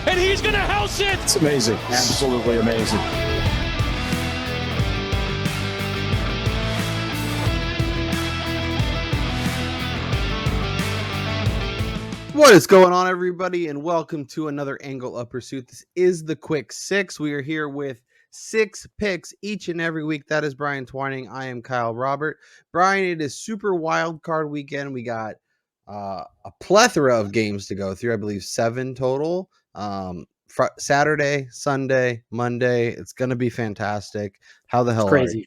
and he's going to house it. It's amazing. Absolutely amazing. What is going on, everybody, and welcome to another Angle Up Pursuit. This is the Quick Six. We are here with 6 picks each and every week. That is Brian Twining. I am Kyle Robert. Brian, it is Super Wild Card Weekend. We got a plethora of games to go through. I believe 7 total. Saturday, Sunday, Monday. It's going to be fantastic. How the hell crazy.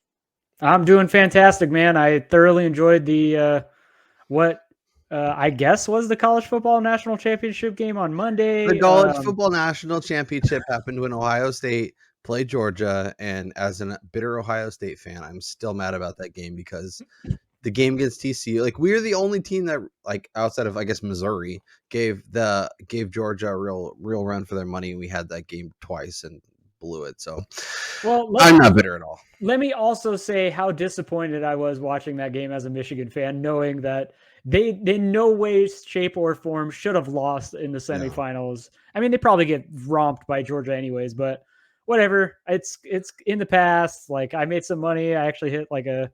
are you? I'm doing fantastic, man. I thoroughly enjoyed the I guess was the college football national championship game on Monday. The college football national championship happened when Ohio State played Georgia, and as a bitter Ohio State fan, I'm still mad about that game because the game against TCU, like, we're the only team that, like, outside of, I guess, Missouri, gave Georgia a real run for their money. We had that game twice and blew it. So, well, I'm not bitter at all. Let me also say how disappointed I was watching that game as a Michigan fan, knowing that they in no way, shape, or form should have lost in the semifinals. Yeah. I mean, they probably get romped by Georgia anyways, but whatever. It's in the past. Like, I made some money. I actually hit like a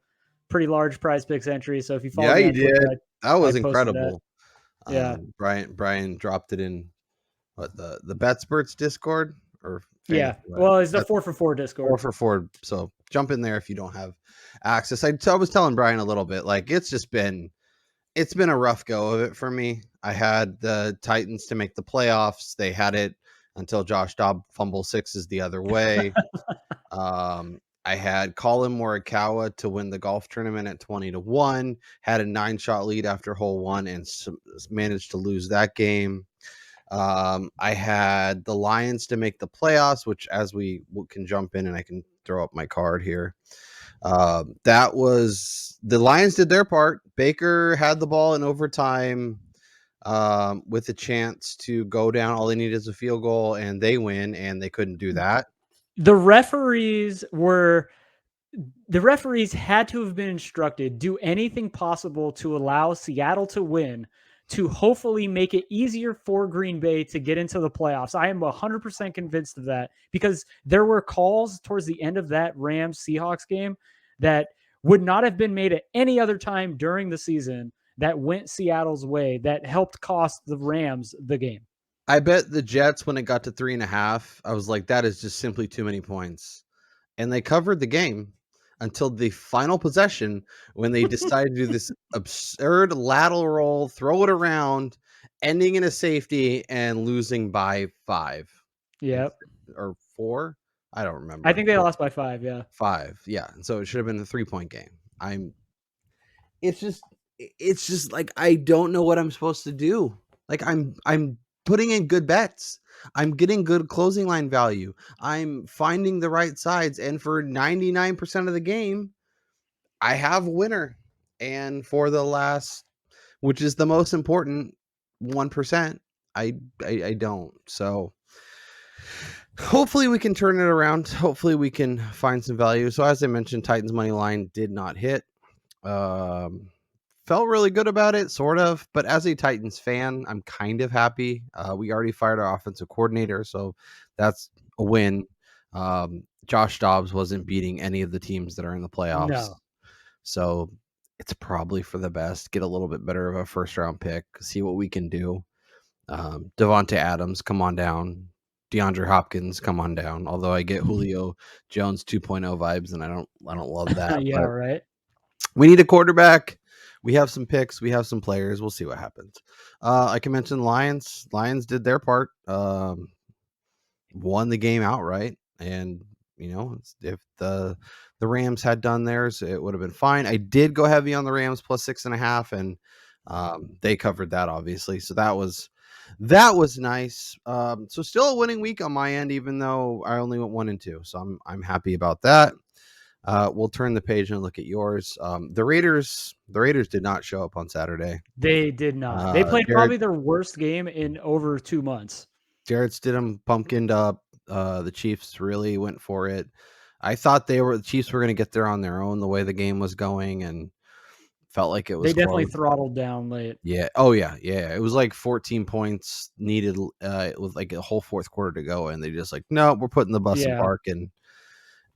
pretty large Prize Picks entry. So if you follow, you did. That was incredible. That. Yeah, Brian dropped it in what the BetSperts Discord or. Yeah, well, it's the 4 for 4 Discord. 4 for 4. So jump in there if you don't have access. I was telling Brian a little bit, like, it's been a rough go of it for me. I had the Titans to make the playoffs. They had it until Josh Dobbs fumble sixes the other way. I had Colin Morikawa to win the golf tournament at 20-1. Had a 9-shot lead after hole 1 and managed to lose that game. I had the Lions to make the playoffs, which, as we can jump in and I can throw up my card here. That was the Lions did their part. Baker had the ball in overtime with a chance to go down. All they needed is a field goal and they win, and they couldn't do that. The referees had to have been instructed, do anything possible to allow Seattle to win, to hopefully make it easier for Green Bay to get into the playoffs. I am 100% convinced of that, because there were calls towards the end of that Rams-Seahawks game that would not have been made at any other time during the season that went Seattle's way, that helped cost the Rams the game. I bet the Jets, when it got to 3.5, I was like, that is just simply too many points. And they covered the game until the final possession, when they decided to do this absurd lateral roll, throw it around, ending in a safety and losing by 5. Yeah. Or 4. I don't remember. I think they lost by 5. Yeah. 5. Yeah. And so it should have been a 3-point game. It's just like, I don't know what I'm supposed to do. Like, I'm putting in good bets. I'm getting good closing line value. I'm finding the right sides. And for 99% of the game, I have a winner. And for the last, which is the most important 1%, I don't. So hopefully we can turn it around. Hopefully we can find some value. So as I mentioned, Titans money line did not hit. Felt really good about it, sort of, but as a Titans fan, I'm kind of happy. We already fired our offensive coordinator, so that's a win. Josh Dobbs wasn't beating any of the teams that are in the playoffs. No. So it's probably for the best. Get a little bit better of a first-round pick, see what we can do. Devontae Adams, come on down. DeAndre Hopkins, come on down. Although I get Julio Jones 2.0 vibes, and I don't love that. Yeah, right. We need a quarterback. We have some picks. We have some players. We'll see what happens. I can mention Lions. Lions did their part. Won the game outright. And, you know, if the Rams had done theirs, it would have been fine. I did go heavy on the Rams plus 6.5, and they covered that, obviously. So that was nice. So still a winning week on my end, even though I only went 1-2. So I'm happy about that. We'll turn the page and look at yours. The Raiders did not show up on Saturday. They did not. They played probably their worst game in over 2 months. Jared Stidham pumpkined up. The Chiefs really went for it. I thought the Chiefs were going to get there on their own the way the game was going, and Felt like it was They definitely close. throttled down late. Yeah. Oh yeah. Yeah. It was like 14 points needed with like a whole fourth quarter to go, and they just like, no, we're putting the bus in Yeah. park and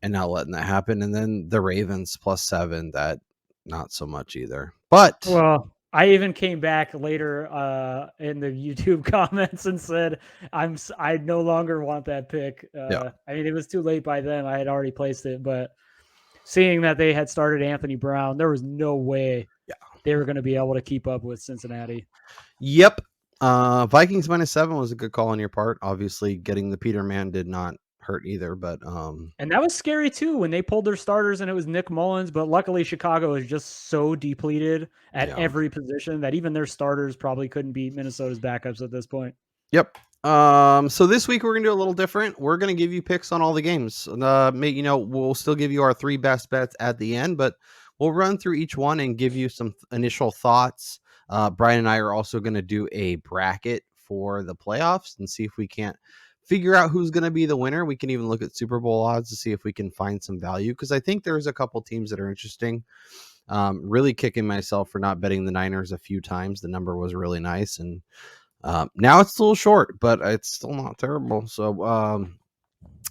not letting that happen. And then the Ravens +7, that not so much either. But Well, I even came back later in the YouTube comments and said I no longer want that pick. Yeah. I mean, it was too late by then. I had already placed it, but seeing that they had started Anthony Brown, there was no way they were going to be able to keep up with Cincinnati. Yep. Vikings -7 was a good call on your part. Obviously, getting the Peterman did not hurt either, but And that was scary too when they pulled their starters and it was Nick Mullins. But luckily, Chicago is just so depleted at every position that even their starters probably couldn't beat Minnesota's backups at this point. Yep. So this week we're gonna do a little different. We're gonna give you picks on all the games. We'll still give you our 3 best bets at the end, but we'll run through each one and give you some initial thoughts. Brian and I are also gonna do a bracket for the playoffs and see if we can't figure out who's gonna be the winner. We can even look at Super Bowl odds to see if we can find some value, because I think there's a couple teams that are interesting. Really kicking myself for not betting the Niners a few times. The number was really nice, and now it's a little short, but it's still not terrible. So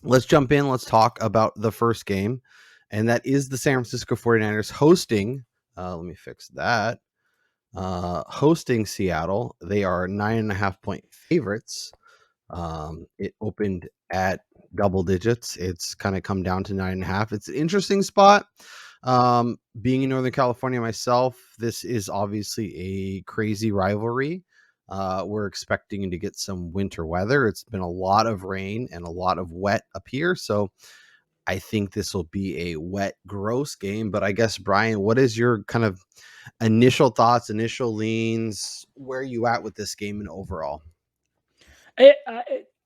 let's jump in. Let's talk about the first game, and that is the San Francisco 49ers hosting. Let me fix that. Hosting Seattle. They are 9.5-point favorites. It opened at double digits. It's kind of come down to 9.5. It's an interesting spot. Being in Northern California myself, this is obviously a crazy rivalry. We're expecting to get some winter weather. It's been a lot of rain and a lot of wet up here, so I think this will be a wet, gross game. But I guess, Brian, what is your kind of initial thoughts, initial leans? Where are you at with this game and overall?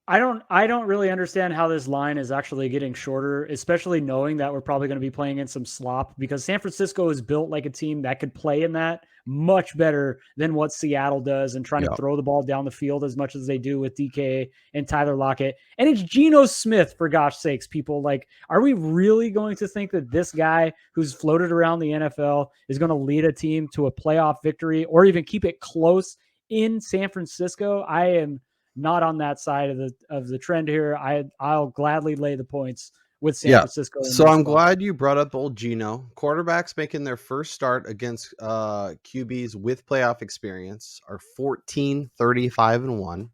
I don't really understand how this line is actually getting shorter, especially knowing that we're probably going to be playing in some slop, because San Francisco is built like a team that could play in that much better than what Seattle does, and trying to throw the ball down the field as much as they do with DK and Tyler Lockett. And it's Geno Smith, for gosh sakes, people. Like, are we really going to think that this guy who's floated around the NFL is going to lead a team to a playoff victory or even keep it close in San Francisco? I am not on that side of the trend here. I'll gladly lay the points with San Francisco. So I'm glad you brought up old Geno. Quarterbacks making their first start against QBs with playoff experience are 14, 35-1.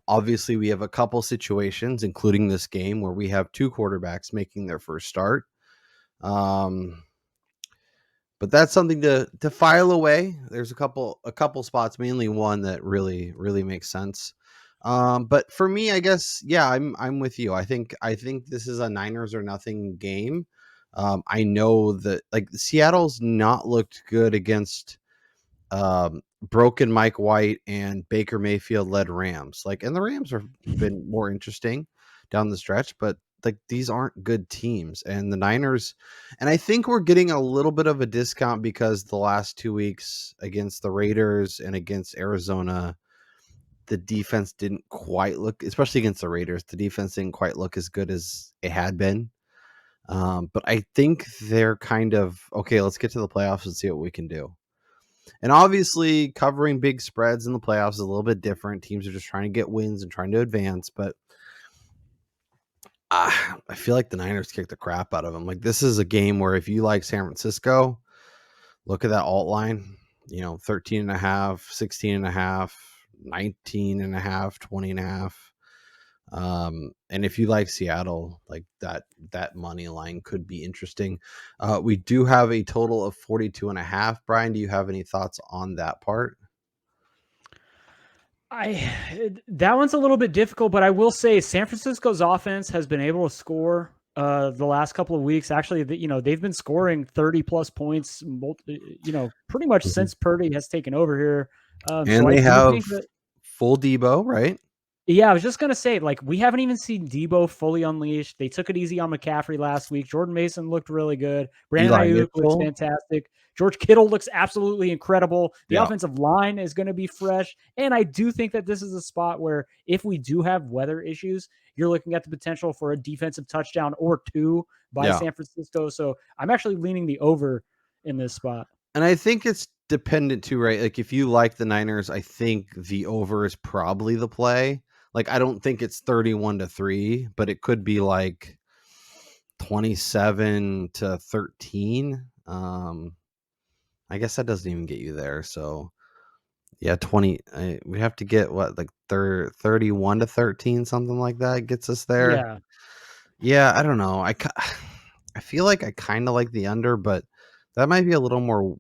Obviously, we have a couple situations, including this game, where we have 2 quarterbacks making their first start. But that's something to file away. There's a couple spots, mainly one that really makes sense. But for me, I guess, I'm with you. I think this is a Niners or nothing game. I know that, like, Seattle's not looked good against broken Mike White and Baker Mayfield led Rams. Like, and the Rams have been more interesting down the stretch, but like, these aren't good teams. And the Niners, and I think we're getting a little bit of a discount because the last 2 weeks against the Raiders and against Arizona, the defense didn't quite look, especially against the Raiders, the defense didn't quite look as good as it had been. But I think they're kind of, okay, let's get to the playoffs and see what we can do. And obviously, covering big spreads in the playoffs is a little bit different. Teams are just trying to get wins and trying to advance, but I feel like the Niners kicked the crap out of them. Like, this is a game where if you like San Francisco, look at that alt line, 13.5, 16.5, 19.5, 20.5. And if you like Seattle, like that money line could be interesting. We do have a total of 42.5. Brian, do you have any thoughts on that part? That one's a little bit difficult, but I will say San Francisco's offense has been able to score the last couple of weeks. Actually, they've been scoring 30 plus points, pretty much since Purdy has taken over here. And so they have full Debo, right? Yeah, I was just going to say, like, we haven't even seen Debo fully unleashed. They took it easy on McCaffrey last week. Jordan Mason looked really good. Brandon Ayuk looks fantastic. George Kittle looks absolutely incredible. The offensive line is going to be fresh. And I do think that this is a spot where if we do have weather issues, you're looking at the potential for a defensive touchdown or 2 by San Francisco. So I'm actually leaning the over in this spot. And I think it's dependent too, right? Like if you like the Niners, I think the over is probably the play. Like I don't think it's 31-3, but it could be like 27-13. I guess that doesn't even get you there. So yeah, 20. We have to get what, like 31-13, something like that gets us there. Yeah. Yeah, I don't know. I feel like I kind of like the under, but that might be a little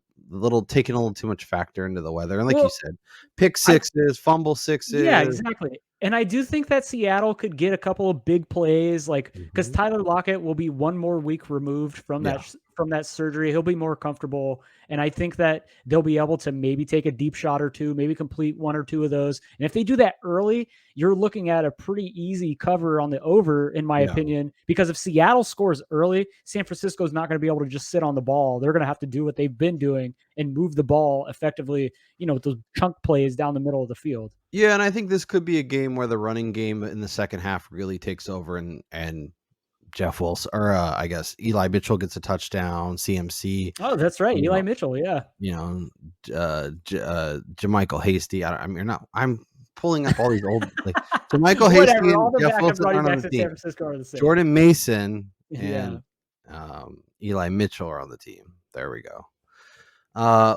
taking a little too much factor into the weather. And like you Well, said, pick I sixes, fumble Yeah, sixes. exactly. And I do think that Seattle could get a couple of big plays, like because Mhm. Tyler Lockett will be one more week removed from Yeah, from that surgery. He'll be more comfortable, and I think that they'll be able to maybe take a deep shot or two, maybe complete one or two of those. And if they do that early, you're looking at a pretty easy cover on the over, in my yeah. opinion. Because if Seattle scores early, San Francisco's not going to be able to just sit on the ball. They're going to have to do what they've been doing and move the ball effectively. With those chunk plays down the middle of the field. Yeah, and I think this could be a game where the running game in the second half really takes over, and Jeff Wilson, or I guess Eli Mitchell gets a touchdown. CMC, Oh, that's right. you Eli know, Mitchell. Yeah. you know, Jermichael Hasty. I mean, you're not. I'm pulling up all these old like Jermichael Hasty Whatever. All and the Jeff backup Wilson running aren't on backs the in San team. Francisco are the same. Jordan Mason Yeah. and Eli Mitchell are on the team. There we go.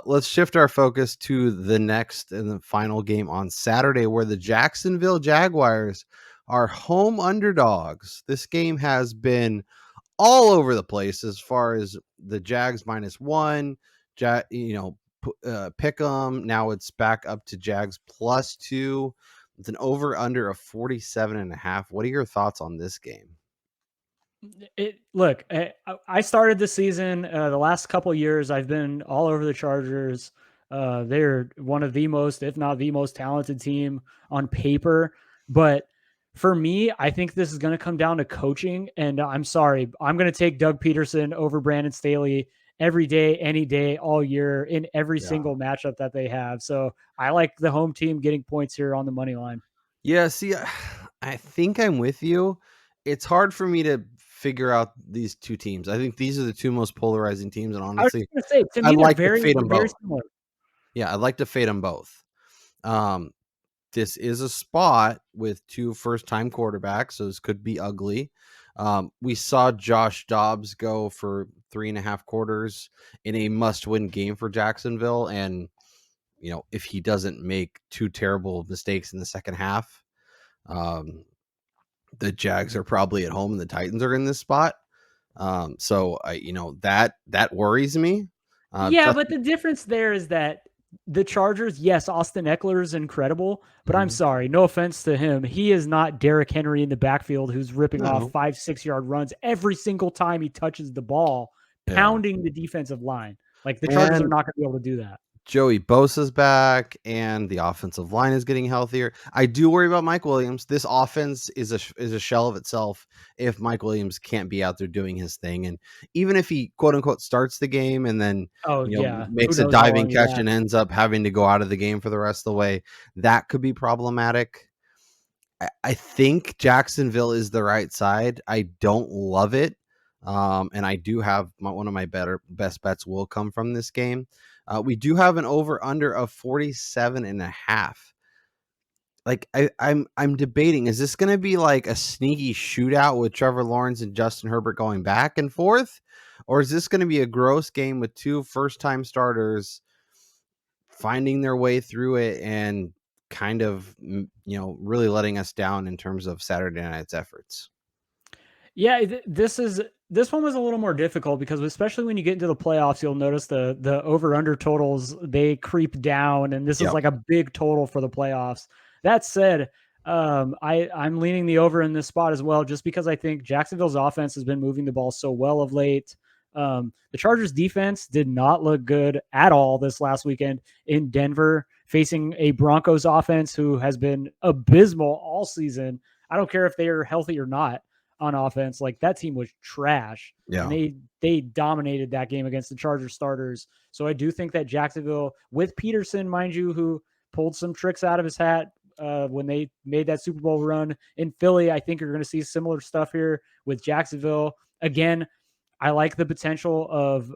Let's shift our focus to the next and the final game on Saturday, where the Jacksonville Jaguars are home underdogs. This game has been all over the place as far as the Jags -1, pick 'em. Now it's back up to Jags +2. It's an over under of 47.5. What are your thoughts on this game? Look, I started the season, the last couple of years, I've been all over the Chargers. They're one of the most, if not the most talented team on paper. But for me, I think this is going to come down to coaching. And I'm sorry, I'm going to take Doug Peterson over Brandon Staley every day, any day, all year, in every Yeah. single matchup that they have. So I like the home team getting points here on the money line. Yeah, see, I think I'm with you. It's hard for me to figure out these two teams. I think these are the two most polarizing teams, and I was honestly, going to say, to me, I'd they're like to very, fade they're them very both. similar. Yeah, I'd like to fade them both. Um, this is a spot with two first-time quarterbacks, so this could be ugly. We saw Josh Dobbs go for 3.5 quarters in a must-win game for Jacksonville, and if he doesn't make two terrible mistakes in the second half, the Jags are probably at home and the Titans are in this spot. So that worries me. Yeah, Just but the difference there is that the Chargers, yes, Austin Eckler is incredible, but I'm Mhm. sorry, no offense to him. He is not Derrick Henry in the backfield who's ripping off No, 5-6 yard runs every single time he touches the ball, yeah, pounding the defensive line. Like the Chargers are and not going to be able to do that. Joey Bosa's back, and the offensive line is getting healthier. I do worry about Mike Williams. This offense is a shell of itself if Mike Williams can't be out there doing his thing, and even if he quote unquote starts the game and then Oh yeah, who makes a knows how diving long he's catch back? and ends up having to go out of the game for the rest of the way, that could be problematic. I think Jacksonville is the right side. I don't love it. And I do have one of my best bets will come from this game. We do have an over under of 47.5. Like I'm debating, is this going to be like a sneaky shootout with Trevor Lawrence and Justin Herbert going back and forth? Or is this going to be a gross game with two first time starters finding their way through it and kind of really letting us down in terms of Saturday night's efforts? Yeah, this one was a little more difficult because especially when you get into the playoffs, you'll notice the over under totals, they creep down, and this is Yep. like a big total for the playoffs. That said, I'm leaning the over in this spot as well, just because I think Jacksonville's offense has been moving the ball so well of late. The Chargers defense did not look good at all this last weekend in Denver, facing a Broncos offense who has been abysmal all season. I don't care if they are healthy or not on offense. Like that team was trash, and Yeah. they dominated that game against the Chargers starters. So I do think that Jacksonville, with Peterson, mind you, who pulled some tricks out of his hat when they made that Super Bowl run in Philly, I think you're going to see similar stuff here with Jacksonville. Again, I like the potential of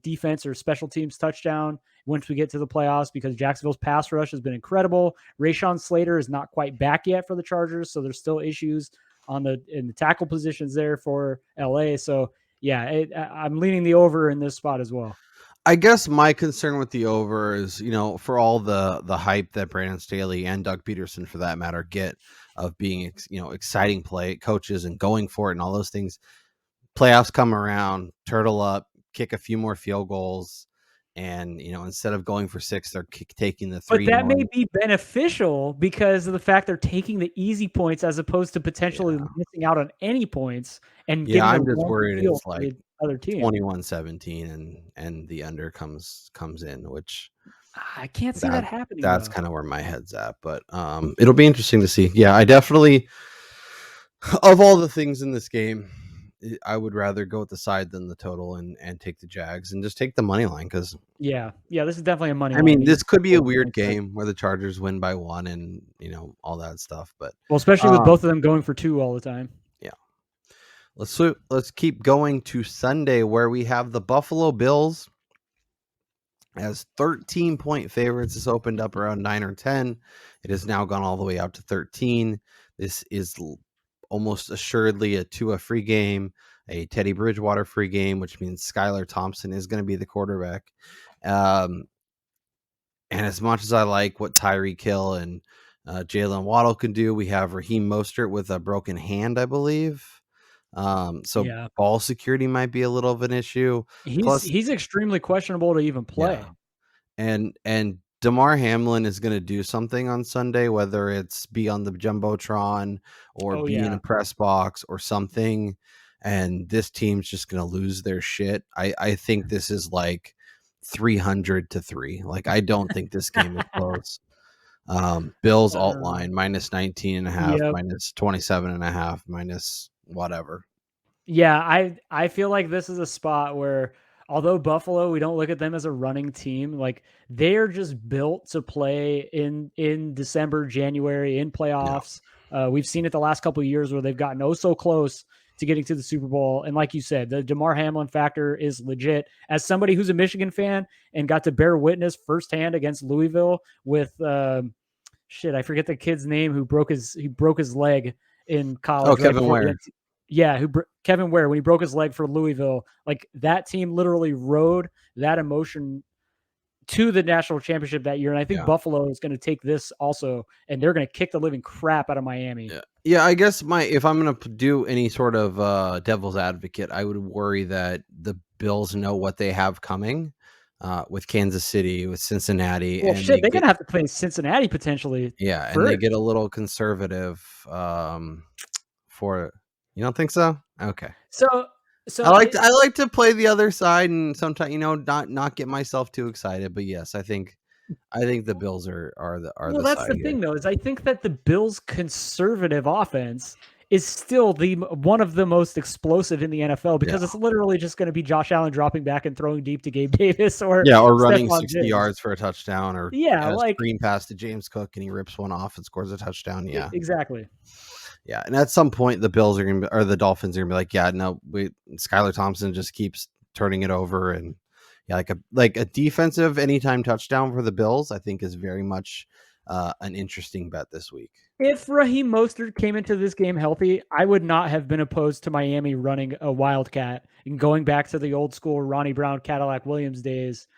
defense or special teams touchdown once we get to the playoffs, because Jacksonville's pass rush has been incredible. Rashawn Slater is not quite back yet for the Chargers, so there's still issues in the tackle positions there for LA. So yeah, I'm leaning the over in this spot as well. I guess my concern with the over is, for all the hype that Brandon Staley and Doug Peterson, for that matter, get of being, exciting play coaches and going for it and all those things. Playoffs come around, turtle up, kick a few more field goals, and instead of going for 6, they're taking the 3. But that may be beneficial because of the fact they're taking the easy points as opposed to potentially missing out on any points and getting I'm just worried it's like other team 21-17 and the under comes in, which I can't see that happening. That's kind of where my head's at, but it'll be interesting to see. Yeah, I definitely, of all the things in this game, I would rather go with the side than the total and take the Jags and just take the money line, because this is definitely a money line. I mean, this could be a weird game where the Chargers win by 1 and all that stuff, but especially with both of them going for 2 all the time. Yeah. Let's keep going to Sunday, where we have the Buffalo Bills as 13-point favorites. This opened up around 9 or 10. It has now gone all the way out to 13. This is almost assuredly a Tua free game, a Teddy Bridgewater free game, which means Skylar Thompson is going to be the quarterback. And as much as I like what Tyreek Hill and Jalen Waddle can do, we have Raheem Mostert with a broken hand, I believe. Ball security might be a little of an issue. He's extremely questionable to even play. Yeah. And Damar Hamlin is going to do something on Sunday, whether it's be on the Jumbotron or be in a press box or something. And this team's just going to lose their shit. I think this is like 300-3. Like, I don't think this game is close. Bills alt line -19.5, -27.5, minus whatever. Yeah, I feel like this is a spot where, although Buffalo, we don't look at them as a running team, like they are just built to play in December, January, in playoffs. Yeah. We've seen it the last couple of years where they've gotten so close to getting to the Super Bowl. And like you said, the Damar Hamlin factor is legit. As somebody who's a Michigan fan and got to bear witness firsthand against Louisville with I forget the kid's name who broke his leg in college. Oh, Kevin Ware. Yeah, Kevin Ware, when he broke his leg for Louisville, like that team literally rode that emotion to the national championship that year. And I think Buffalo is going to take this also, and they're going to kick the living crap out of Miami. Yeah, I guess if I'm going to do any sort of devil's advocate, I would worry that the Bills know what they have coming with Kansas City, with Cincinnati. Well, they're going to have to play Cincinnati potentially. Yeah, and they get a little conservative for. You don't think so? Okay. So I like to play the other side and sometimes not get myself too excited. But yes, I think the Bills are the well, that's the thing though, is I think that the Bills' conservative offense is still one of the most explosve in the NFL, because it's literally just going to be Josh Allen dropping back and throwing deep to Gabe Davis or running 60 yards for a touchdown, or screen pass to James Cook and he rips one off and scores a touchdown. Yeah, exactly. Yeah, and at some point the Bills are going to, or the Dolphins are going to be like, yeah, no, Skylar Thompson just keeps turning it over, and like a defensive anytime touchdown for the Bills, I think is very much an interesting bet this week. If Raheem Mostert came into this game healthy, I would not have been opposed to Miami running a wildcat and going back to the old school Ronnie Brown, Cadillac Williams days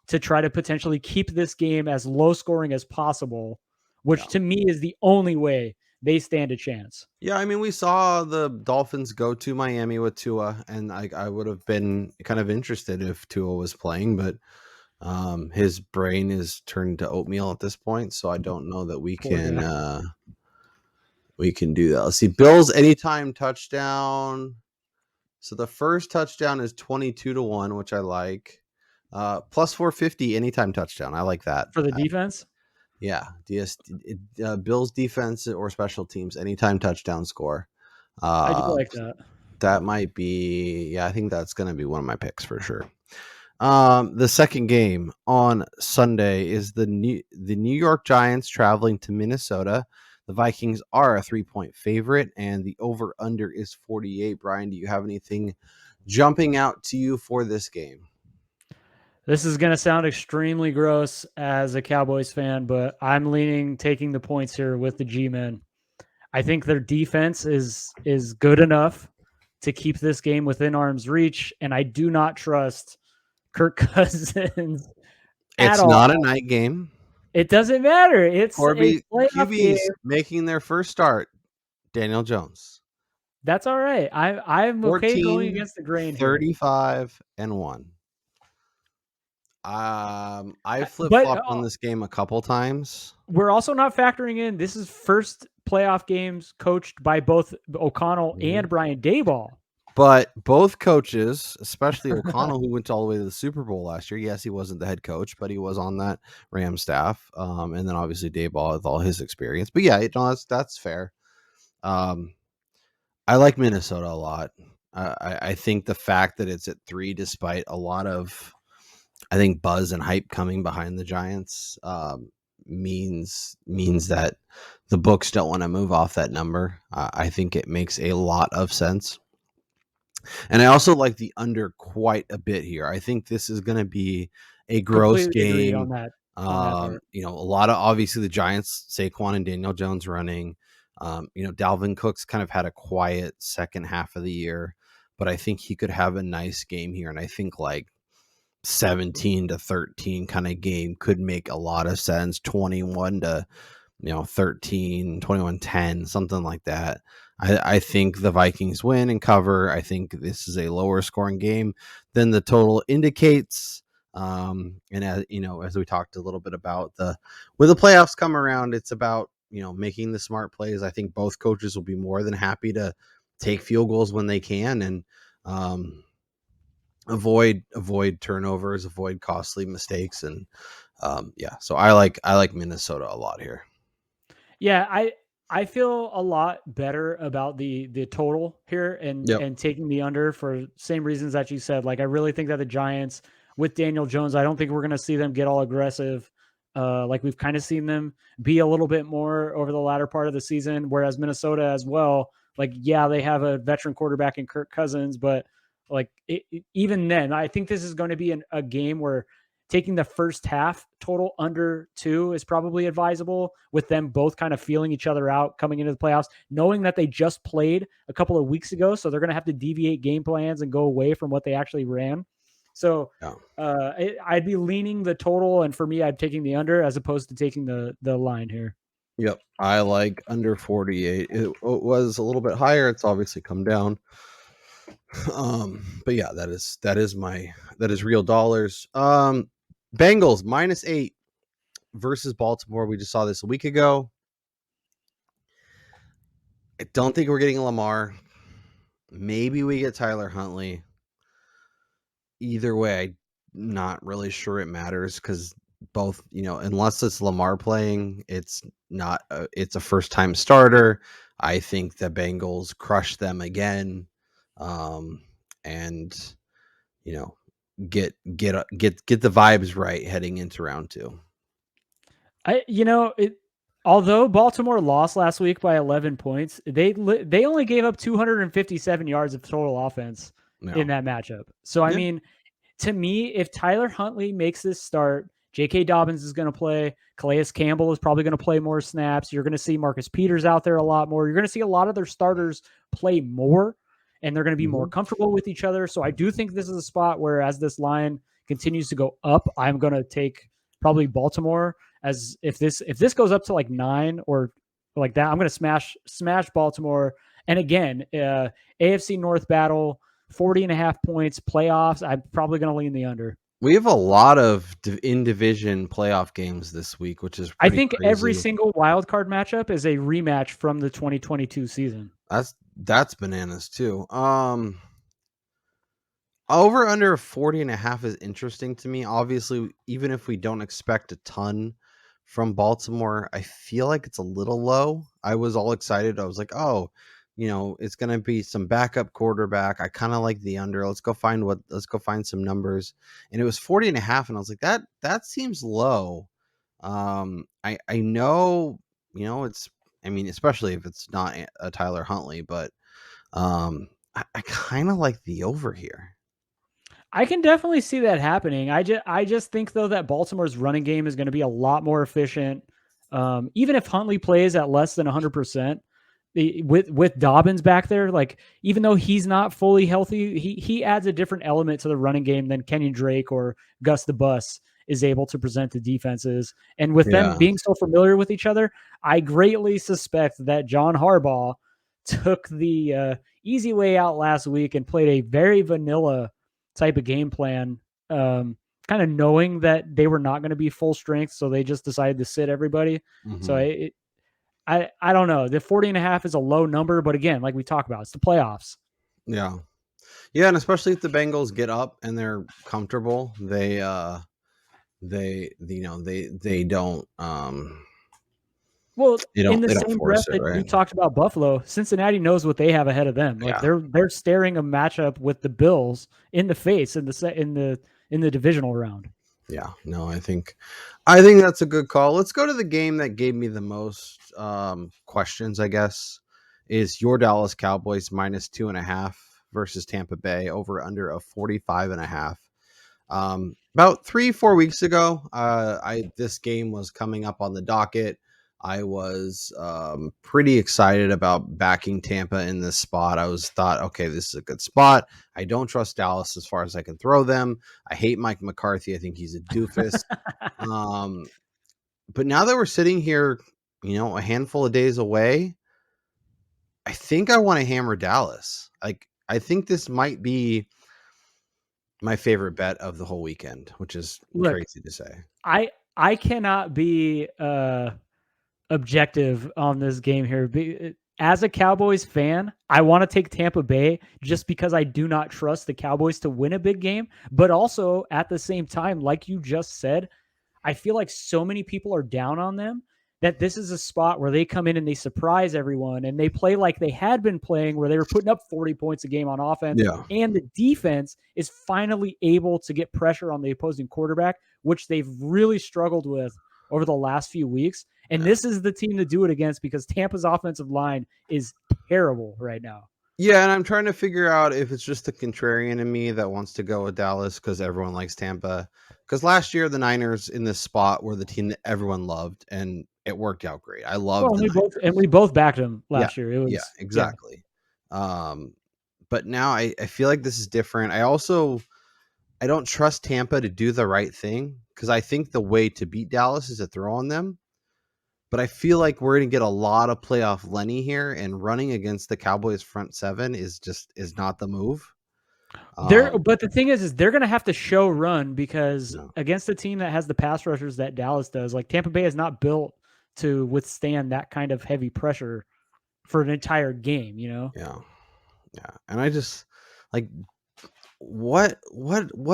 to try to potentially keep this game as low scoring as possible, which to me is the only way they stand a chance. Yeah, I mean, we saw the Dolphins go to Miami with Tua, and I would have been kind of interested if Tua was playing, but his brain is turned to oatmeal at this point, so I don't know that we can do that. Let's see, Bills anytime touchdown. So the first touchdown is 22-1, which I like. Plus 450 anytime touchdown. I like that for the defense. Yeah, Bills defense or special teams anytime touchdown score. I do like that. That might be, I think that's going to be one of my picks for sure. The second game on Sunday is the New York Giants traveling to Minnesota. The Vikings are a 3-point favorite, and the over-under is 48. Brian, do you have anything jumping out to you for this game? This is going to sound extremely gross as a Cowboys fan, but I'm leaning taking the points here with the G-men. I think their defense is good enough to keep this game within arm's reach, and I do not trust Kirk Cousins at It's all. not a night game. It doesn't matter. It's Corby, a playoff QBs game. making their first start. Daniel Jones. That's all right. I'm okay going against the grain. 35-1. I flip-flopped on this game a couple times. We're also not factoring in this is first playoff games coached by both O'Connell and Brian Daboll. But both coaches, especially O'Connell, who went all the way to the Super Bowl last year. Yes, he wasn't the head coach, but he was on that Rams staff. And then obviously Daboll with all his experience. But yeah, that's fair. I like Minnesota a lot. I think the fact that it's at 3, despite a lot of, I think, buzz and hype coming behind the Giants, means that the books don't want to move off that number. I think it makes a lot of sense. And I also like the under quite a bit here. I think this is going to be a gross game. On that a lot of, obviously, the Giants, Saquon and Daniel Jones running. Dalvin Cook's kind of had a quiet second half of the year, but I think he could have a nice game here. And I think like 17-13 kind of game could make a lot of sense. 21-13, 21-10, something like that. I think the Vikings win and cover. I think this is a lower scoring game than the total indicates. And as we talked a little bit about, when the playoffs come around, it's about making the smart plays. I think both coaches will be more than happy to take field goals when they can and avoid turnovers, avoid costly mistakes, and so I like Minnesota a lot here. Yeah, I feel a lot better about the total here and taking the under for same reasons that you said. Like, I really think that the Giants with Daniel Jones, I don't think we're going to see them get all aggressive. Like we've kind of seen them be a little bit more over the latter part of the season, whereas Minnesota as well, like, yeah, they have a veteran quarterback in Kirk Cousins, but like even then, I think this is going to be a game where taking the first half total under 2 is probably advisable, with them both kind of feeling each other out coming into the playoffs, knowing that they just played a couple of weeks ago. So they're going to have to deviate game plans and go away from what they actually ran. So I'd be leaning the total. And for me, I'm taking the under as opposed to taking the line here. Yep. I like under 48. It was a little bit higher. It's obviously come down. But yeah, that is real dollars. Bengals -8 versus Baltimore. We just saw this a week ago. I don't think we're getting Lamar. Maybe we get Tyler Huntley. Either way, I'm not really sure it matters because both, unless it's Lamar playing, it's not. It's a first-time starter. I think the Bengals crush them again, and get the vibes right heading into round 2. Although Baltimore lost last week by 11 points, they only gave up 257 yards of total offense in that matchup. So I mean, to me, if Tyler Huntley makes this start, J.K. Dobbins is going to play. Calais Campbell is probably going to play more snaps. You're going to see Marcus Peters out there a lot more. You're going to see a lot of their starters play more, and they're going to be more comfortable with each other. So I do think this is a spot where, as this line continues to go up, I'm going to take probably Baltimore. As if this goes up to like 9 or like that, I'm going to smash Baltimore. And again, AFC North battle, 40.5 points, playoffs. I'm probably going to lean the under. We have a lot of in-division playoff games this week, which is I think crazy. Every single wild card matchup is a rematch from the 2022 season. That's bananas too. Over under 40.5 is interesting to me. Obviously, even if we don't expect a ton from Baltimore, I feel like it's a little low. I was all excited. I was like, oh, it's going to be some backup quarterback. I kind of like the under. Let's go find some numbers. And it was 40.5. And I was like, that seems low. I know, especially if it's not a Tyler Huntley, but I kind of like the over here. I can definitely see that happening. I just think though that Baltimore's running game is going to be a lot more efficient. Even if Huntley plays at less than 100%, with Dobbins back there, like even though he's not fully healthy, he adds a different element to the running game than Kenyon Drake or Gus the Bus is able to present to defenses. And with them Yeah. being so familiar with each other, I greatly suspect that John Harbaugh took the easy way out last week and played a very vanilla type of game plan, kind of knowing that they were not going to be full strength. So they just decided to sit everybody. So I don't know. The 40.5 is a low number, but again, like we talked about, it's the playoffs. Yeah. Yeah. And especially if the Bengals get up and they're comfortable, they don't, Well, in the they don't same breath force it, that you right? talked about Buffalo, Cincinnati knows what they have ahead of them. Like Yeah. they're staring a matchup with the Bills in the face in the divisional round. Yeah, no, I think that's a good call. Let's go to the game that gave me the most questions, I guess, is your Dallas Cowboys -2.5 versus Tampa Bay over under a 45.5. About 3-4 weeks ago, this game was coming up on the docket. I was pretty excited about backing Tampa in this spot. I thought, okay, this is a good spot. I don't trust Dallas as far as I can throw them. I hate Mike McCarthy. I think he's a doofus. But now that we're sitting here, a handful of days away, I think I want to hammer Dallas. Like, I think this might be my favorite bet of the whole weekend, which is Look, crazy to say. I cannot be objective on this game here. As a Cowboys fan, I want to take Tampa Bay just because I do not trust the Cowboys to win a big game. But also at the same time, like you just said, I feel like so many people are down on them that this is a spot where they come in and they surprise everyone and they play like they had been playing, where they were putting up 40 points a game on offense. Yeah. And the defense is finally able to get pressure on the opposing quarterback, which they've really struggled with over the last few weeks. And this is the team to do it against because Tampa's offensive line is terrible right now. Yeah, and I'm trying to figure out if it's just the contrarian in me that wants to go with Dallas because everyone likes Tampa. Because last year the Niners in this spot were the team that everyone loved, and it worked out great. I love the Niners. We both backed them last year. It was exactly. But now I feel like this is different. I don't trust Tampa to do the right thing because I think the way to beat Dallas is to throw on them. But I feel like we're going to get a lot of playoff Lenny here, and running against the Cowboys front seven is not the move. But the thing is they're going to have to show run because against a team that has the pass rushers that Dallas does, like Tampa Bay is not built to withstand that kind of heavy pressure for an entire game, Yeah. And I just like, what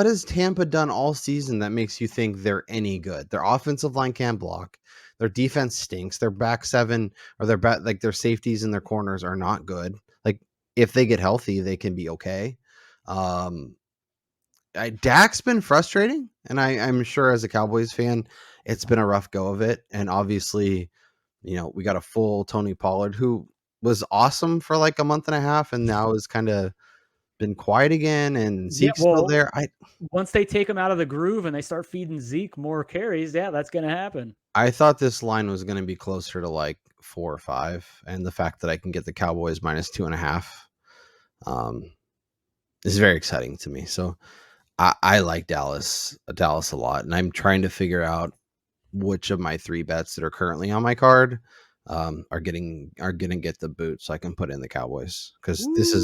has Tampa done all season that makes you think they're any good? Their offensive line can't block. Their defense stinks. Their back seven or their safeties and their corners are not good. Like, if they get healthy, they can be okay. Dak's been frustrating, and I'm sure as a Cowboys fan, it's been a rough go of it. And obviously, we got a full Tony Pollard who was awesome for like a month and a half, and now is kind of been quiet again. And Zeke's still there. Once they take him out of the groove and they start feeding Zeke more carries, that's going to happen. I thought this line was going to be closer to like 4 or 5, and the fact that I can get the Cowboys -2.5 is very exciting to me. So I like Dallas a lot, and I'm trying to figure out which of my 3 bets that are currently on my card are going to get the boot, so I can put in the Cowboys because this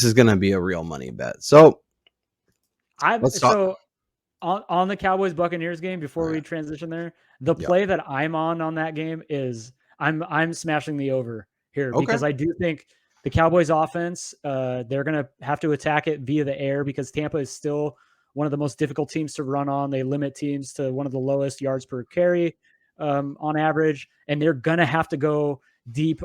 is going to be a real money bet. So let's talk. On the Cowboys Buccaneers game, before we transition there, the play that I'm on that game is I'm smashing the over here because I do think the Cowboys offense, they're going to have to attack it via the air because Tampa is still one of the most difficult teams to run on. They limit teams to one of the lowest yards per carry on average, and they're going to have to go deep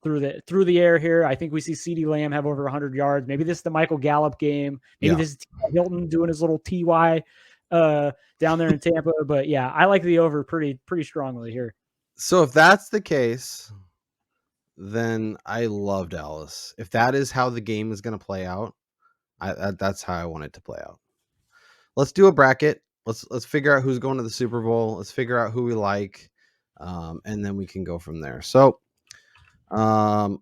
through the air here. I think we see CeeDee Lamb have over 100 yards. Maybe this is the Michael Gallup game. Maybe this is Hilton doing his little TY down there in Tampa. But yeah, I like the over pretty strongly here. So if that's the case, then I love Dallas. If that is how the game is going to play out, that's how I want it to play out. Let's do a bracket. Let's figure out who's going to the Super Bowl. Let's figure out who we like, and then we can go from there. So,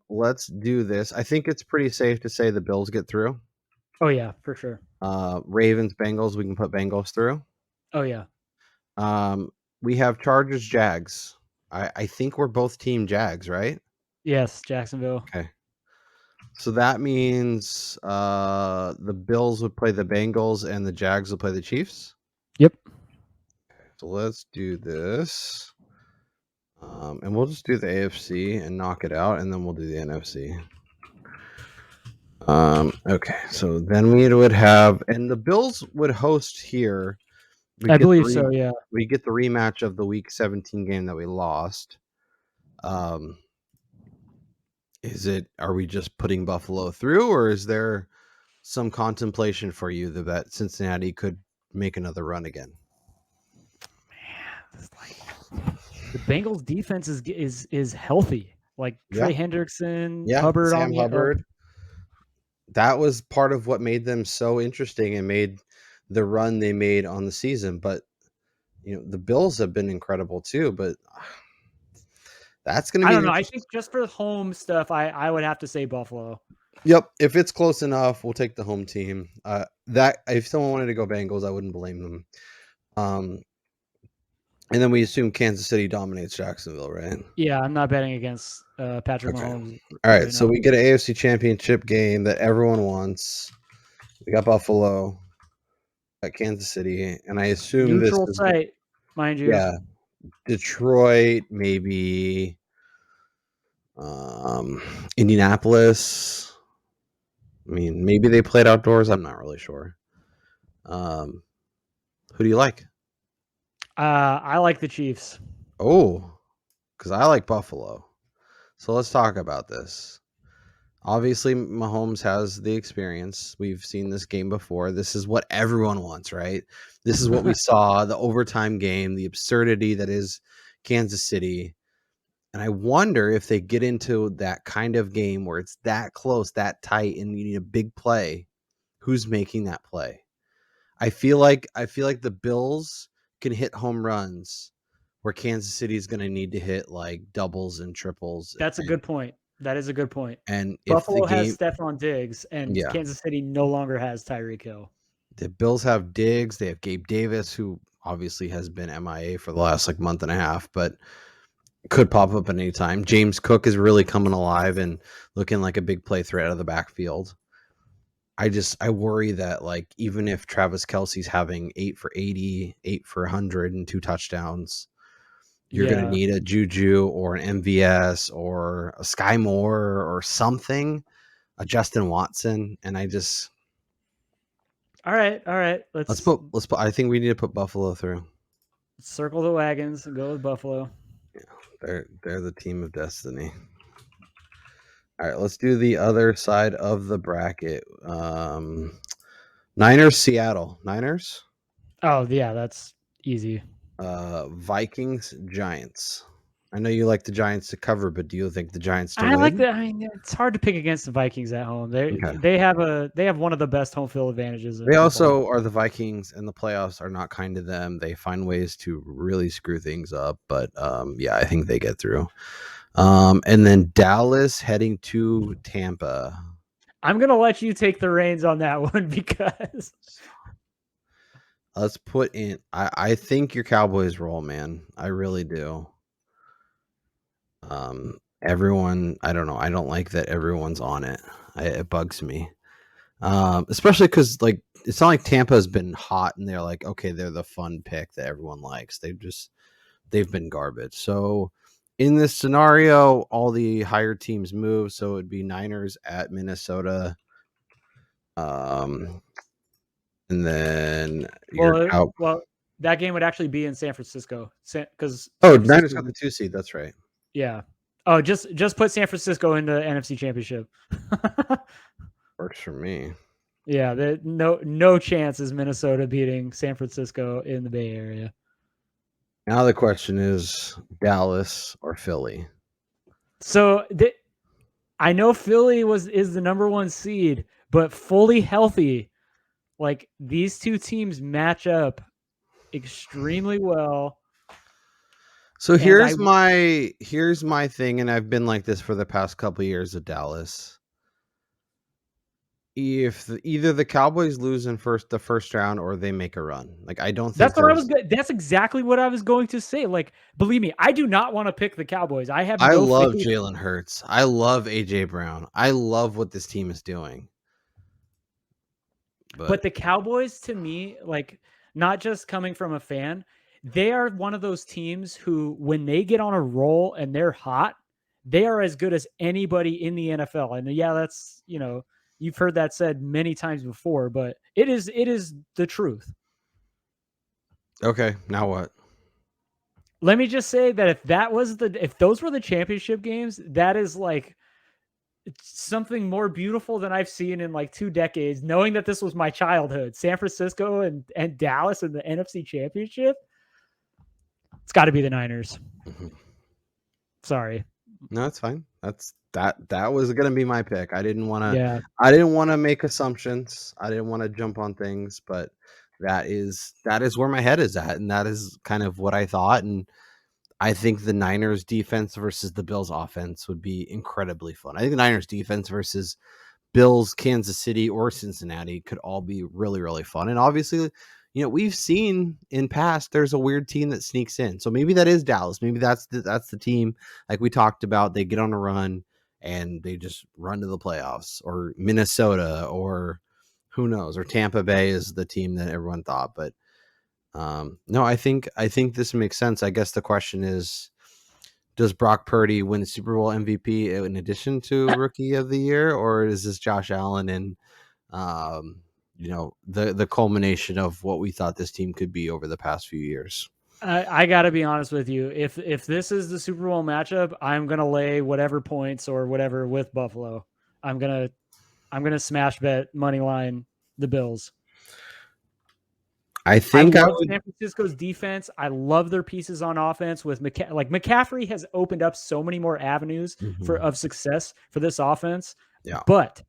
let's do this. I think it's pretty safe to say the Bills get through. Oh yeah, for sure. Ravens, Bengals. We can put Bengals through. Oh yeah. We have Chargers, Jags. I think we're both team Jags, right? Yes, Jacksonville. Okay. So that means the Bills would play the Bengals and the Jags will play the Chiefs. Yep. So let's do this. And we'll just do the AFC and knock it out, and then we'll do the NFC. Okay, so then we would have, and the Bills would host here. I believe so, yeah. We get the rematch of the Week 17 game that we lost. Are we just putting Buffalo through, or is there some contemplation for you that Cincinnati could make another run again? Man, it's like the Bengals defense is healthy. Like Trey Hendrickson, Hubbard Sam on the Hubbard. That was part of what made them so interesting and made the run they made on the season. But the Bills have been incredible too. But that's going to be. I don't know. I think just for home stuff, I would have to say Buffalo. Yep. If it's close enough, we'll take the home team. That if someone wanted to go Bengals, I wouldn't blame them. And then we assume Kansas City dominates Jacksonville, right? Yeah, I'm not betting against Patrick Mahomes. All right, so we get an AFC Championship game that everyone wants. We got Buffalo at Kansas City, and I assume neutral this is site, mind you. Yeah, Detroit, maybe Indianapolis. I mean, maybe they played outdoors. I'm not really sure. Who do you like? I like the Chiefs. Oh, because I like Buffalo. So let's talk about this. Obviously, Mahomes has the experience. We've seen this game before. This is what everyone wants, right? This is what we saw, the overtime game, the absurdity that is Kansas City. And I wonder if they get into that kind of game where it's that close, that tight, and you need a big play, who's making that play? I feel like the Bills can hit home runs where Kansas City is going to need to hit like doubles and triples. That's a good point. That is a good point. And Buffalo has Stephon Diggs, and Kansas City no longer has Tyreek Hill. The Bills have Diggs. They have Gabe Davis, who obviously has been MIA for the last month and a half, but could pop up at any time. James Cook is really coming alive and looking like a big play threat out of the backfield. I worry that even if Travis Kelce's having 8 for 80, 8 for 100 and 2 touchdowns, you're going to need a Juju or an MVS or a Sky Moore or something, a Justin Watson. And all right. Let's put, I think we need to put Buffalo through. Circle the wagons and go with Buffalo. Yeah, they're the team of destiny. All right, let's do the other side of the bracket. Niners, Seattle. Niners? Oh, yeah, that's easy. Vikings, Giants. I know you like the Giants to cover, but do you think the Giants to win? I mean, it's hard to pick against the Vikings at home. They have one of the best home field advantages. They also are the Vikings, and the playoffs are not kind to them. They find ways to really screw things up, but I think they get through. And then Dallas heading to Tampa. I'm gonna let you take the reins on that one because let's put in. I think your Cowboys roll, man. I really do. Everyone, I don't know. I don't like that everyone's on it. It bugs me. Especially because it's not like Tampa has been hot and they're like, okay, they're the fun pick that everyone likes. They've been garbage. So in this scenario, all the higher teams move. So it'd be Niners at Minnesota. And then that game would actually be in San Francisco because Niners got the 2 seed. That's right. Yeah. Oh, just put San Francisco in the NFC Championship. Works for me. Yeah, no chance is Minnesota beating San Francisco in the Bay Area. Now the question is Dallas or Philly. So I know Philly is the number 1 seed, but fully healthy, like these two teams match up extremely well. So And here's my thing, and I've been like this for the past couple of years of Dallas. If either the Cowboys lose in the first round or they make a run, like I don't think that's exactly what I was going to say. Like, believe me, I do not want to pick the Cowboys. I have I no love faith. Jalen Hurts. I love AJ Brown. I love what this team is doing. But the Cowboys, to me, like, not just coming from a fan, they are one of those teams who, when they get on a roll and they're hot, they are as good as anybody in the NFL. And yeah, that's, you've heard that said many times before, but it is the truth. Okay, now what? Let me just say that if those were the championship games, that is like something more beautiful than I've seen in like 2 decades, knowing that this was my childhood. San Francisco and Dallas in the NFC Championship. It's got to be the Niners. Mm-hmm. Sorry. No, it's fine. That was gonna be my pick. I didn't want to. Yeah. I didn't want to make assumptions. I didn't want to jump on things, but that is where my head is at, and that is kind of what I thought. And I think the Niners defense versus the Bills offense would be incredibly fun. I think the Niners defense versus Bills, Kansas City, or Cincinnati could all be really, really fun. And obviously, we've seen in past there's a weird team that sneaks in. So maybe that is Dallas. Maybe that's the team like we talked about. They get on a run and they just run to the playoffs, or Minnesota, or who knows, or Tampa Bay is the team that everyone thought. But no, I think this makes sense. I guess the question is, does Brock Purdy win Super Bowl MVP in addition to Rookie of the Year, or is this Josh Allen and the culmination of what we thought this team could be over the past few years? I got to be honest with you. If this is the Super Bowl matchup, I'm gonna lay whatever points or whatever with Buffalo. I'm gonna smash bet money line the Bills. I think I love San Francisco's defense. I love their pieces on offense with McCaffrey has opened up so many more avenues of success for this offense. Yeah. But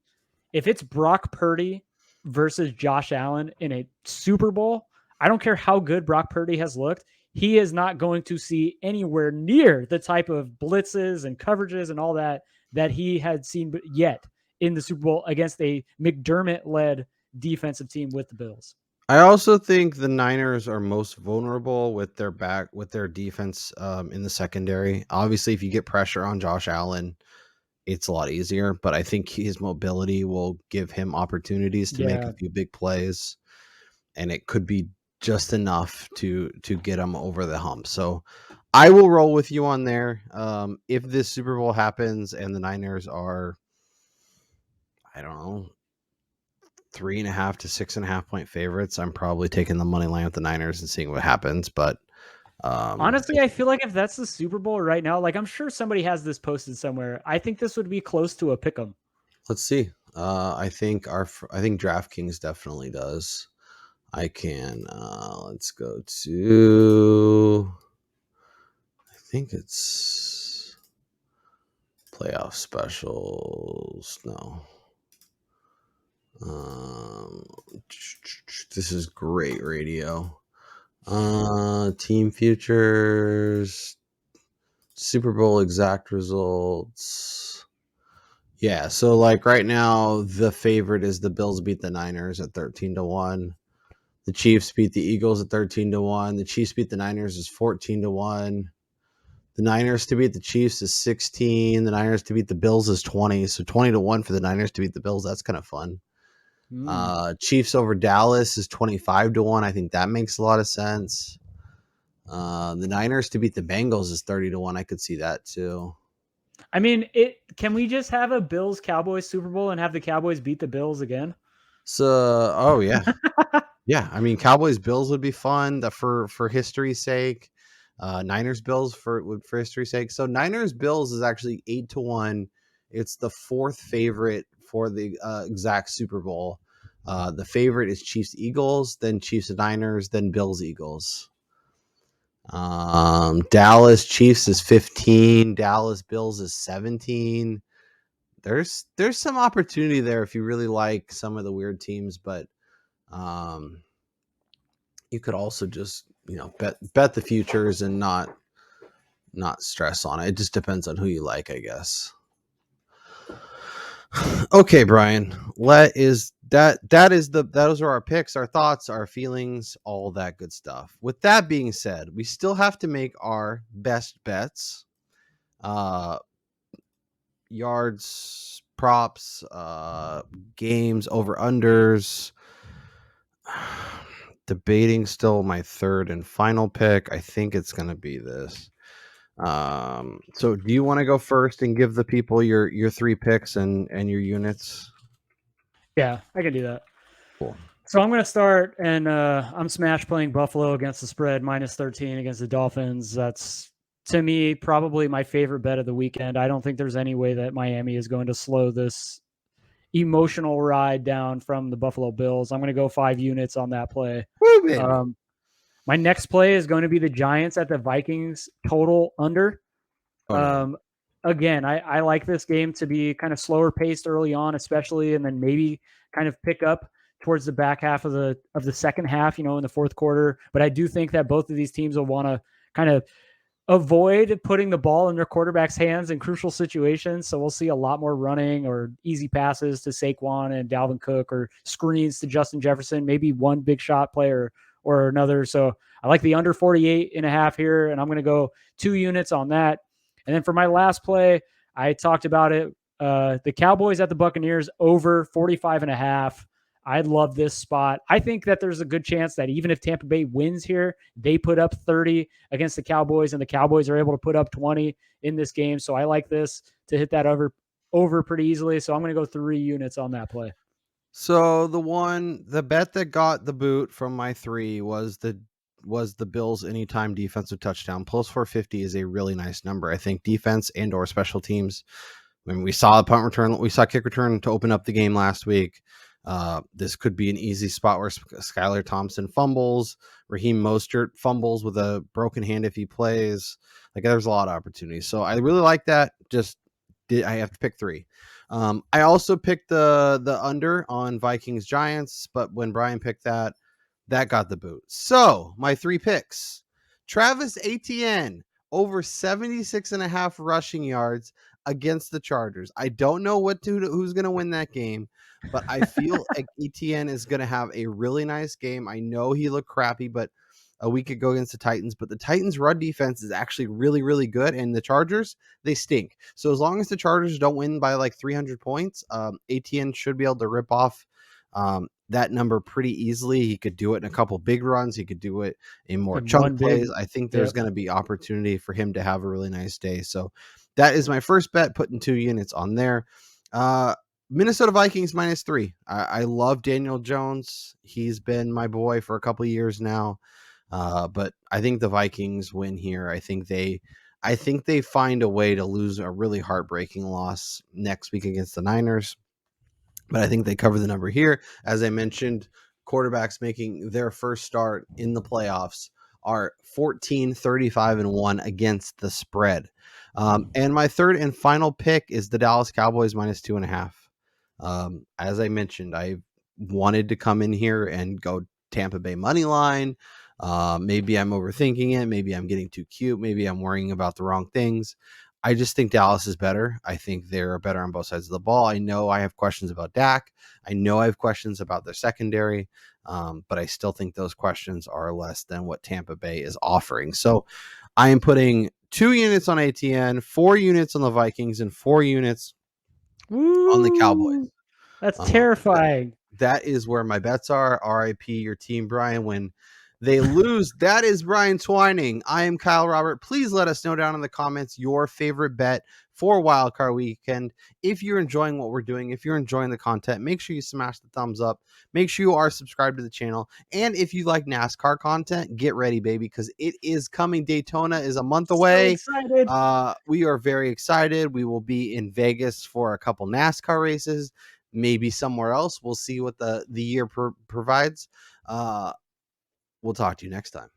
if it's Brock Purdy versus Josh Allen in a Super Bowl, I don't care how good Brock Purdy has looked. He is not going to see anywhere near the type of blitzes and coverages and all that he had seen yet in the Super Bowl against a McDermott-led defensive team with the Bills. I also think the Niners are most vulnerable with their defense in the secondary. Obviously, if you get pressure on Josh Allen, it's a lot easier, but I think his mobility will give him opportunities to make a few big plays, and it could be just enough to get him over the hump. So I will roll with you on there. If this Super Bowl happens and the Niners are, I don't know, 3.5 to 6.5 point favorites, I'm probably taking the money line with the Niners and seeing what happens. But honestly, I feel like if that's the Super Bowl right now, like I'm sure somebody has this posted somewhere. I think this would be close to a pick 'em. Let's see. I think DraftKings definitely does. I can. Let's go to. I think it's playoff specials. No. This is great radio. Team futures, Super Bowl exact results. Yeah, so like right now, the favorite is the Bills beat the Niners at 13-1. The Chiefs beat the Eagles at 13-1. The Chiefs beat the Niners is 14-1. The Niners to beat the Chiefs is 16. The Niners to beat the Bills is 20. So 20-1 for the Niners to beat the Bills. That's kind of fun. Chiefs over Dallas is 25-1. I think that makes a lot of sense. The Niners to beat the Bengals is 30-1. I could see that too. I mean, can we just have a Bills Cowboys Super Bowl and have the Cowboys beat the Bills again? So, oh yeah, yeah. I mean, Cowboys Bills would be fun for history's sake. Niners Bills for history's sake. So Niners Bills is actually 8-1. It's the fourth favorite for the exact Super Bowl. The favorite is Chiefs Eagles, then Chiefs Niners, then Bills Eagles. Dallas Chiefs is 15. Dallas Bills is 17. there's some opportunity there if you really like some of the weird teams, but you could also just bet the futures and not stress on it. It just depends on who you like, I guess. Okay, Brian. Those are our picks, our thoughts, our feelings, all that good stuff. With that being said, we still have to make our best bets. Yards, props, games, over unders. Debating still my third and final pick. I think it's going to be this. So do you want to go first and give the people your 3 picks and your units? Yeah, I can do that. Cool. So I'm going to start, and I'm smash playing Buffalo against the spread, -13 against the Dolphins. That's, to me, probably my favorite bet of the weekend. I don't think there's any way that Miami is going to slow this emotional ride down from the Buffalo Bills. I'm going to go 5 units on that play. Woo, baby. My next play is going to be the Giants at the Vikings total under. Oh, no. Again, I like this game to be kind of slower paced early on, especially, and then maybe kind of pick up towards the back half of the second half, in the fourth quarter. But I do think that both of these teams will want to kind of avoid putting the ball in their quarterback's hands in crucial situations. So we'll see a lot more running or easy passes to Saquon and Dalvin Cook, or screens to Justin Jefferson, maybe one big shot player or another. So I like the under 48.5 here, and I'm going to go 2 units on that. And then for my last play, I talked about it. The Cowboys at the Buccaneers over 45.5. I love this spot. I think that there's a good chance that even if Tampa Bay wins here, they put up 30 against the Cowboys, and the Cowboys are able to put up 20 in this game. So I like this to hit that over pretty easily. So I'm going to go 3 units on that play. So the bet that got the boot from my 3 was the Bills anytime defensive touchdown. Plus 450 is a really nice number. I think defense and or special teams. When we saw the punt return, we saw kick return to open up the game last week. This could be an easy spot where Skylar Thompson fumbles, Raheem Mostert fumbles with a broken hand if he plays. Like, there's a lot of opportunities. So I really like that. I have to pick 3. I also picked the under on Vikings Giants, but when Brian picked that got the boot. So my 3 picks: Travis Etienne over 76.5 rushing yards against the Chargers. I don't know who's going to win that game, but I feel like Etienne is going to have a really nice game. I know he looked crappy, but a week ago against the Titans, but the Titans' run defense is actually really, really good, and the Chargers, they stink. So as long as the Chargers don't win by like 300 points, Etienne should be able to rip off that number pretty easily. He could do it in a couple big runs. He could do it in more chunk plays. I think there's going to be opportunity for him to have a really nice day. So that is my first bet, putting 2 units on there. Minnesota Vikings -3. I love Daniel Jones. He's been my boy for a couple of years now. But I think the Vikings win here. I think they find a way to lose a really heartbreaking loss next week against the Niners. But I think they cover the number here. As I mentioned, quarterbacks making their first start in the playoffs are 14, 35, and 1 against the spread. And my third and final pick is the Dallas Cowboys -2.5. As I mentioned, I wanted to come in here and go Tampa Bay money line. Maybe I'm overthinking it. Maybe I'm getting too cute. Maybe I'm worrying about the wrong things. I just think Dallas is better. I think they're better on both sides of the ball. I know I have questions about Dak. I know I have questions about their secondary, but I still think those questions are less than what Tampa Bay is offering. So I am putting 2 units on ATN, 4 units on the Vikings, and 4 units on the Cowboys. That's terrifying. That is where my bets are. RIP your team, Brian, when they lose. That is Brian Twining. I am Kyle Robert. Please let us know down in the comments your favorite bet for Wildcard Weekend. If you're enjoying what we're doing, if you're enjoying the content, make sure you smash the thumbs up. Make sure you are subscribed to the channel. And if you like NASCAR content, get ready, baby, because it is coming. Daytona is a month away. So excited. We are very excited. We will be in Vegas for a couple NASCAR races, maybe somewhere else. We'll see what the year provides. We'll talk to you next time.